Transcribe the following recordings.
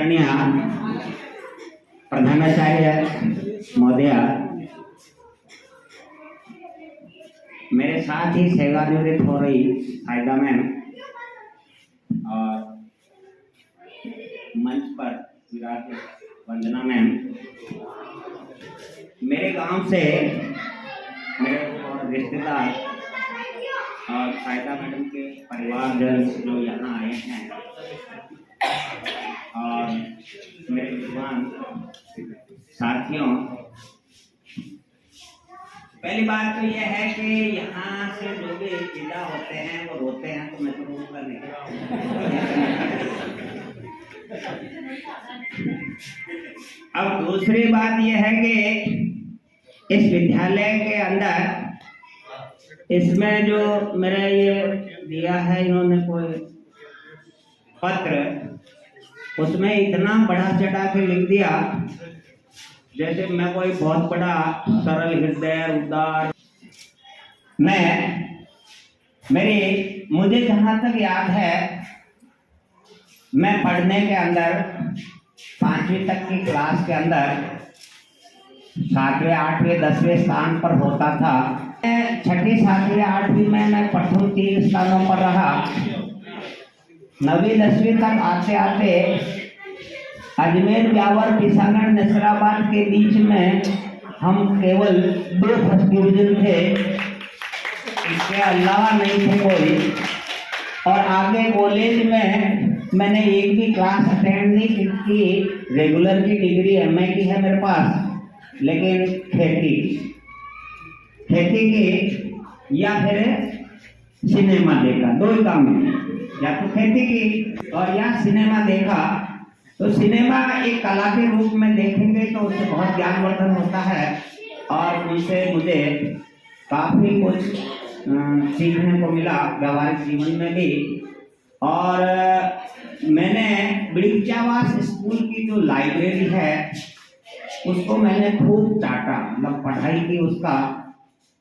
आदरणीय प्रधानाचार्य महोदय, मेरे साथ ही सेवानिवृत्त हो रही साइदा मैम और मंच पर विराट वंदना मैम, मेरे गांव से मेरे रिश्तेदार और साइदा मैडम के परिवारजन जो यहाँ आए हैं और मेरे विद्वान साथियों, पहली बात तो यह है कि यहाँ से जो भी विदा होते हैं वो रोते हैं, तो मैं तो रोऊंगा नहीं। अब दूसरी बात यह है कि इस विद्यालय के अंदर इसमें जो मेरा ये दिया है इन्होंने कोई पत्र, उसमें इतना बड़ा चढ़ा के लिख दिया जैसे मैं कोई बहुत बड़ा सरल हृदय उदार। मुझे जहाँ तक याद है, मैं पढ़ने के अंदर 5वीं तक की क्लास के अंदर 7वें 8वें 10वें स्थान पर होता था। 6ठी 7वीं 8वीं में मैं प्रथम 3 स्थानों पर रहा। 9वीं 10वीं तक आते आते अजमेर ब्यावर किसागढ़ नसराबाद के बीच में हम केवल 2 फर्स्ट डिवीजन थे, इसके अलावा नहीं थे कोई। और आगे कॉलेज में मैंने एक भी क्लास अटेंड नहीं की। रेगुलर की डिग्री एमए की है मेरे पास, लेकिन खेती की या फिर सिनेमा देखा, 2 ही काम है, या तो खेती की और या सिनेमा देखा। तो सिनेमा एक कला के रूप में देखेंगे तो उससे बहुत ज्ञानवर्धन होता है और उनसे मुझे काफ़ी कुछ सीखने को मिला व्यावहारिक जीवन में भी। और मैंने वृक्षावास स्कूल की जो लाइब्रेरी है उसको मैंने खूब चाटा, मतलब पढ़ाई की उसका,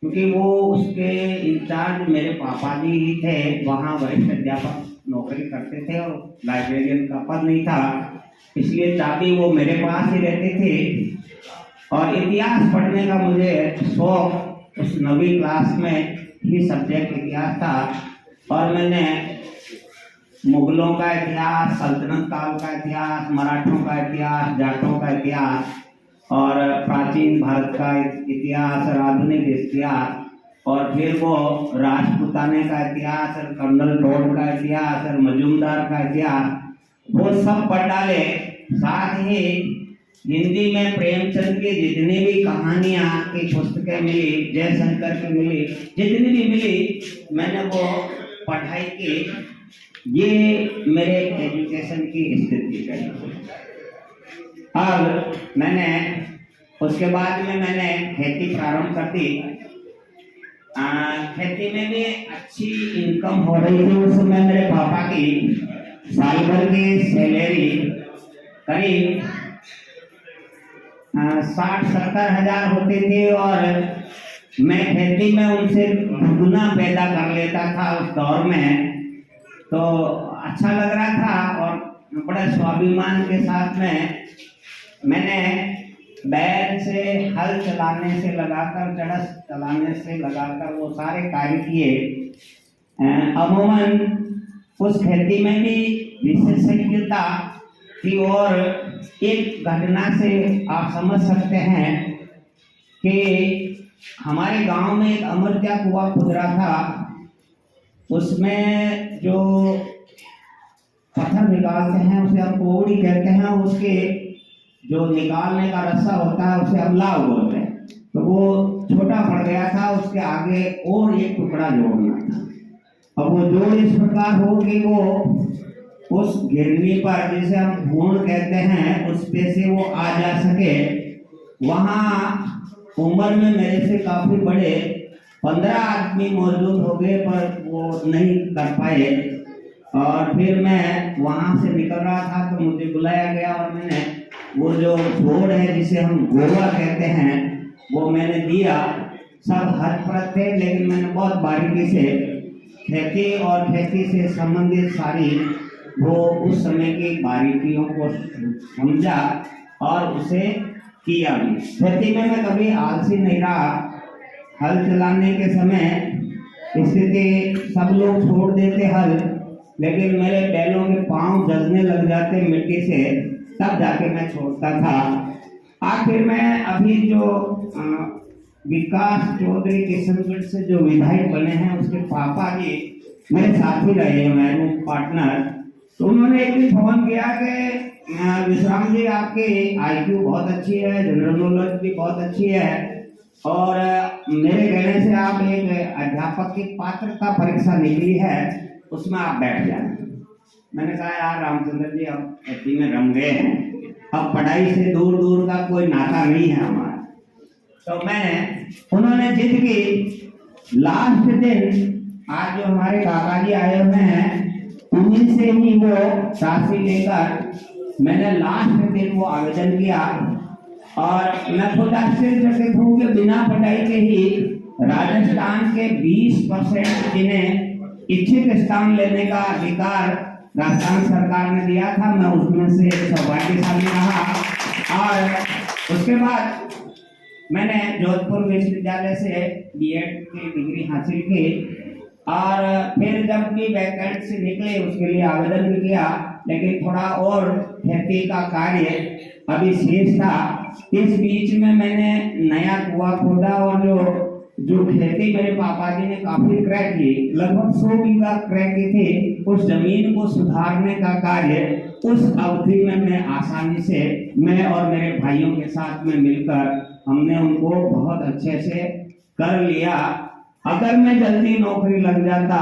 क्योंकि वो उसके इंचार्ज मेरे पापा जी ही थे। वहाँ वरिष्ठ अध्यापक नौकरी करते थे और लाइब्रेरियन का पद नहीं था, इसलिए चाबी वो मेरे पास ही रहती थी। और इतिहास पढ़ने का मुझे शौक उस 9वीं क्लास में ही सब्जेक्ट इतिहास था। और मैंने मुगलों का इतिहास, सल्तनत काल का इतिहास, मराठों का इतिहास, जाटों का इतिहास और प्राचीन भारत का इतिहास और आधुनिक इतिहास, और फिर वो राजपूताने का इतिहास और कर्नल टोड का इतिहास और मजूमदार का इतिहास, वो सब पढ़ डाले। साथ ही हिंदी में प्रेमचंद की जितनी भी कहानियाँ की पुस्तकें मिली, जयशंकर की मिली, जितनी भी मिली, मैंने वो पढ़ाई की। ये मेरे एजुकेशन की स्थिति है। अब मैंने उसके बाद में मैंने खेती प्रारंभ कर दी। खेती में भी अच्छी इनकम हो रही थी उस समय। मेरे पापा की साल भर की सैलरी करीब 60-70 हजार होती थी और मैं खेती में उनसे दुगना पैदा कर लेता था उस दौर में। तो अच्छा लग रहा था और बड़े स्वाभिमान के साथ में मैंने बैल से हल चलाने से लगाकर जड़स चलाने से लगाकर वो सारे कार्य किए। अमूमन उस खेती में भी विशेषज्ञता थी। और एक घटना से आप समझ सकते हैं कि हमारे गांव में एक अमरत्या कुआं खुद रहा था। उसमें जो पत्थर निकालते हैं उसे हम कोवड़ी कहते हैं, उसके जो निकालने का रस्सा होता है उसे अमलाव बोलते हैं। तो वो छोटा पड़ गया था, उसके आगे और एक टुकड़ा जोड़ना था। अब वो जोड़ इस प्रकार हो कि वो उस गिरनी पर, जिसे हम भूण कहते हैं, उस पे से वो आ जा सके। वहाँ उम्र में मेरे से काफी बड़े 15 आदमी मौजूद हो गए, पर वो नहीं कर पाए। और फिर मैं वहाँ से निकल रहा था तो मुझे बुलाया गया और मैंने वो जो जोड़ है जिसे हम गोवा कहते हैं वो मैंने दिया। सब हरप्रत थे, लेकिन मैंने बहुत बारीकी से खेती और खेती से संबंधित सारी वो उस समय की बारीकियों को समझा और उसे किया भी। खेती में मैं कभी आलसी नहीं रहा। हल चलाने के समय स्थिति सब लोग छोड़ देते हल, लेकिन मेरे बैलों के पांव जलने लग जाते मिट्टी से, तब जाके मैं छोड़ता था। आखिर में अभी जो विकास चौधरी किशनगढ़ से जो विधायक बने हैं, उसके पापा जी मेरे साथी रहे, मेरे पार्टनर। तो उन्होंने एक दिन फोन किया कि विश्राम जी, आपकी आईक्यू बहुत अच्छी है, जनरल नॉलेज भी बहुत अच्छी है, और मेरे कहने से आप एक अध्यापक की पात्रता परीक्षा निकली है, उसमें आप बैठ जाए। मैंने कहा यार रामचंद्र जी, अब खेती में रम गए हैं, अब पढ़ाई से दूर दूर का कोई नाता नहीं है हमारा। तो उन्होंने जिद की। लास्ट दिन आज जो हमारे काका जी आए हुए हैं, उन्हीं से ही वो राशि लेकर मैंने लास्ट दिन वो आवेदन किया। और मैं खुद आश्चर्यचकित हूँ कि बिना पढ़ाई के ही राजस्थान के 20% जिन्हें इच्छित स्थान लेने का अधिकार राजस्थान सरकार ने दिया था, मैं उसमें से सौभाग्यशाली रहा। और उसके बाद मैंने जोधपुर विश्वविद्यालय से बीएड की डिग्री हासिल की, और फिर जब भी वैकेंसी निकले उसके लिए आवेदन भी किया, लेकिन थोड़ा और खेती का कार्य अभी शेष था। इस बीच में मैंने नया कुआं खोदा, और जो खेती मेरे पापा जी ने काफी क्रय की, लगभग 100 बीघा क्रय की थी, उस जमीन को सुधारने का कार्य उस अवधि में मैं आसानी से, मैं और मेरे भाइयों के साथ में मिलकर हमने उनको बहुत अच्छे से कर लिया। अगर मैं जल्दी नौकरी लग जाता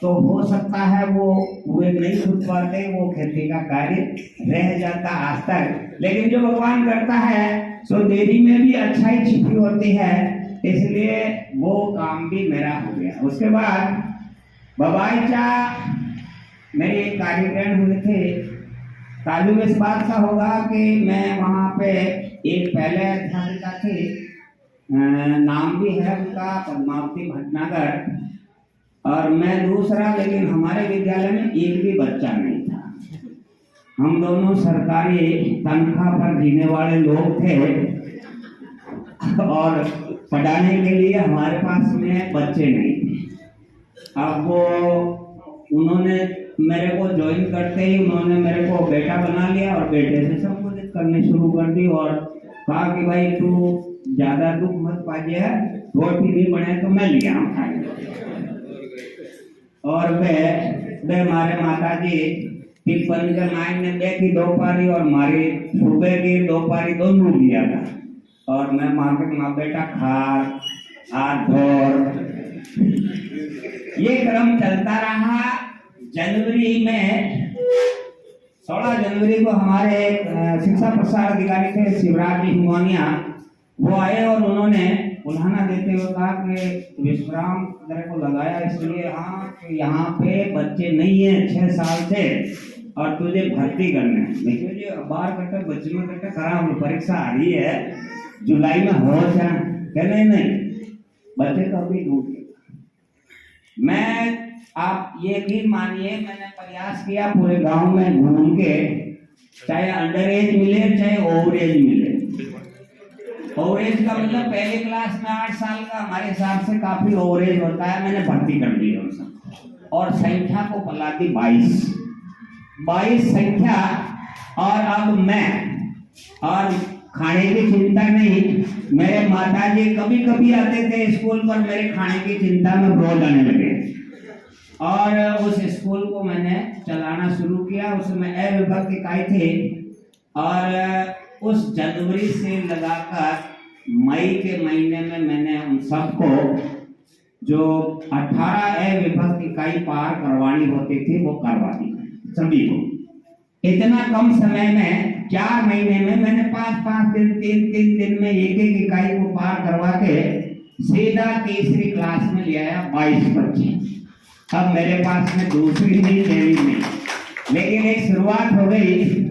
तो हो सकता है वो नहीं खुद पाते, वो खेती का कार्य रह जाता आज तक। लेकिन जो भगवान करता है सो देरी में भी अच्छाई छिपी होती है, इसलिए वो काम भी मेरा हो गया। उसके बाद बबाईचा मेरे एक कार्यक्रम हुए थे। ताल्लुक इस बात का होगा कि मैं वहाँ पे एक पहले अध्यापिका थी, नाम भी है उनका पद्मावती भटनागर, और मैं दूसरा। लेकिन हमारे विद्यालय में एक भी बच्चा नहीं था। हम दोनों सरकारी तनख्वाह पर जीने वाले लोग थे, और पढ़ाने के लिए हमारे पास में बच्चे नहीं थे। अब वो उन्होंने मेरे को ज्वाइन करते ही उन्होंने मेरे को बेटा बना लिया, और बेटे से संबोधित करने शुरू कर दी, और कहा कि भाई तू ज्यादा दुख मत पाइए, रोटी नहीं बने तो मैं लिया और वे हमारे माता जी टिप्पणी के माइन ने देखी 2 पारी, और मारी सुबह की 2 पारी दोनों लिया था। और मैं माँ के माँ बेटा खा हाथ धोर, ये क्रम चलता रहा। जनवरी में 16 जनवरी को हमारे शिक्षा प्रसार अधिकारी थे शिवराज जी हिंगोनिया, वो आए और उन्होंने उल्हाना देते हुए कहा कि विश्राम तेरे को लगाया इसलिए हाँ कि यहाँ पे बच्चे नहीं है 6 साल से, और तुझे भर्ती करना है। देखिए जी, बाहर कट्टा बच्चे में कट्टा खराब परीक्षा आ रही है, जुलाई में हो जाए, कहने नहीं बच्चे तो अभी ढूंढ। मैं आप यकीन मानिए, मैंने प्रयास किया पूरे गांव में घूम के, चाहे अंडर एज मिले चाहे ओवर एज मिले। ओवर एज का मतलब पहले क्लास में 8 साल का हमारे हिसाब से काफी ओवर एज होता है, मैंने भर्ती कर दी उन सब, और संख्या को पला दी 22 संख्या। और अब मैं, और खाने की चिंता नहीं, मेरे माताजी कभी कभी आते थे स्कूल पर, मेरे खाने की चिंता में रोज आने लगे, और उस स्कूल को मैंने चलाना शुरू किया। उसमें अविभक्त इकाई थे, और उस जनवरी से लगाकर मई के महीने में मैंने उन सबको जो 18 अविभक्त इकाई पार करवानी होती थी वो करवा दी सभी को। इतना कम समय में 4 महीने में मैंने 5-5 दिन 3-3 दिन में एक इकाई को पार करवा के सीधा तीसरी क्लास में ले आया 22 बच्चे। अब मेरे पास में दूसरी नहीं देवी नहीं, लेकिन एक शुरुआत हो गई।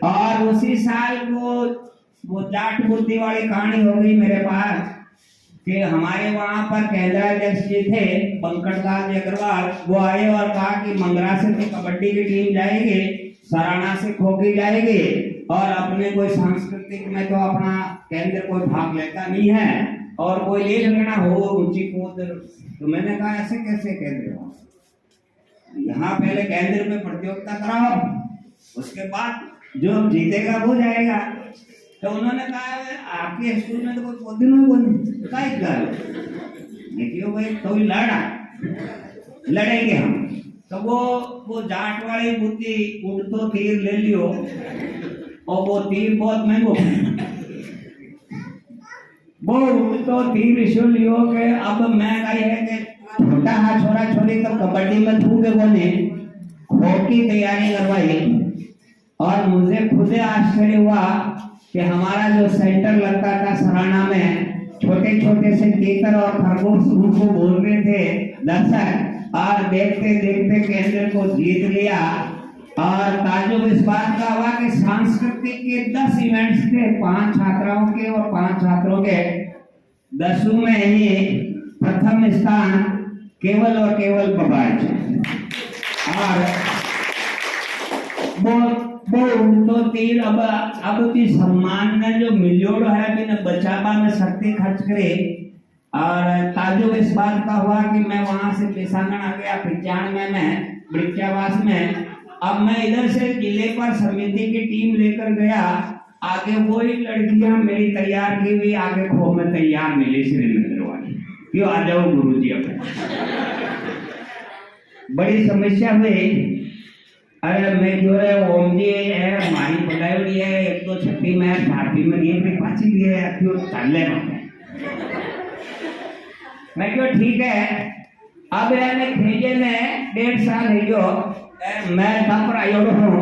और उसी साल वो जाट बुद्धि वाली कहानी हो गई मेरे पास कि हमारे वहां पर केंद्राध्यक्ष जी थे पंकजलाल अग्रवाल, वो आए और कहा कि मंगरा से तो कबड्डी की टीम जाएगी, सराना से खो की जाएगी, और अपने कोई सांस्कृतिक में तो अपना केंद्र कोई भाग लेता नहीं है, और कोई ले लेना हो ऊंची कूद। तो मैंने कहा ऐसे कैसे केंद्र हो, यहाँ पहले केंद्र में प्रतियोगिता कराओ, उसके बाद जो जीतेगा वो जाएगा। तो उन्होंने कहा आपके स्कूल में तो कोई पौधे नहीं बोले काय कर देखियो भाई, तो लड़ेंगे हम। तो वो जाट वाली बुद्धि उड़ तो तीर ले लियो, और वो तीर बहुत महंगो, वो उड़ तो तीर इसो लियो के अब मैं कही है कि छोटा हा छोरा छोरी तो कबड्डी में थूके बोने खो की तैयारी करवाई, और मुझे खुद आश्चर्य हुआ कि हमारा जो सेंटर लगता था सराना में, छोटे छोटे से तीतर और खरगोश उनको बोल रहे थे दर्शक, और देखते देखते केंद्र को जीत लिया। और ताजुब इस बात का हुआ कि सांस्कृतिक के 10 इवेंट्स थे, 5 छात्राओं के और 5 छात्रों के, 10 में ही प्रथम स्थान केवल और केवल बबाज। और वो तो तीर अब भी सम्मान ने जो मिलियोड़ है बिना बचावा में शक्ति खर्च करे। और ताजुब इस बात का हुआ कि मैं वहां से पेशांगण आ गया 95 में वृक्षावास में। अब मैं इधर से जिले पर समिति की टीम लेकर गया, आगे वही लड़कियां मेरी तैयार की हुई आगे खो में तैयार मिली श्रीनगर वाली, क्यों आ जाओ गुरुजी। अब बड़ी समस्या हुई। अरे मैं जो है ओम जी है मारी पटाई है, एक तो छठी में भाभी में ये भी पाची भी है, क्यों चले मैं क्यों ठीक है। अब मैंने खेजे में 1.5 साल है जो मैं तब पर आयो हूँ,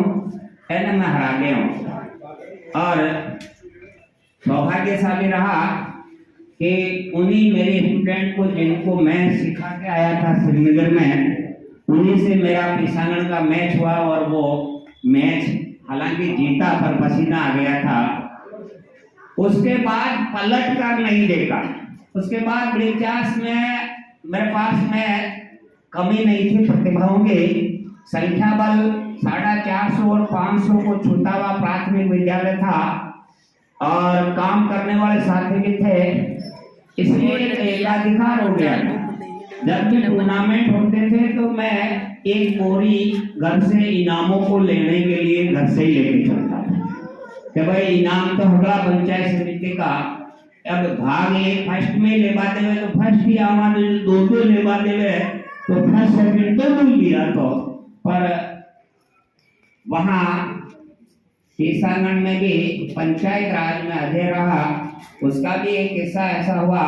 मैं हरा गया हूँ। और सौभाग्यशाली रहा कि उन्हीं मेरे स्टूडेंट को जिनको मैं सिखा के आया था श्रीनगर में, उन्हीं से मेरा पेशांगण का मैच हुआ। और वो मैच हालांकि जीता पर पसीना आ गया था। उसके बाद पलट कर नहीं देखा। उसके बाद ब्रिजास में मेरे पास में कमी नहीं थी प्रतिभाओं की, संख्या बल 450 और 500 को छूटा हुआ प्राथमिक विद्यालय था, और काम करने वाले साथी भी थे, इसलिए एकाधिकार हो गया। जब भी टूर्नामेंट होते थे तो मैं एक बोरी घर से इनामों को लेने के लिए घर से ही लेके चलता था कि भाई इनाम तो होगा पंचायत समिति का। अब भाग एक फर्स्ट में लेवा देवे तो फर्स्ट ही हमारे 2 लेवा देवे तो फर्स्ट सेकंड तो मिल लिया। तो पर वहाँ पेशांगण में भी पंचायत राज में अजय रहा, उसका भी एक किस्सा ऐसा हुआ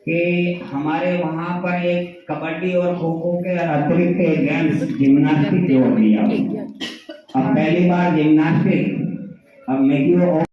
कि हमारे वहाँ पर एक कबड्डी और खो खो के अतिरिक्त गेम्स जिम्नास्टिक जोड़ दिया। अब पहली बार जिम्नास्टिक, अब मैं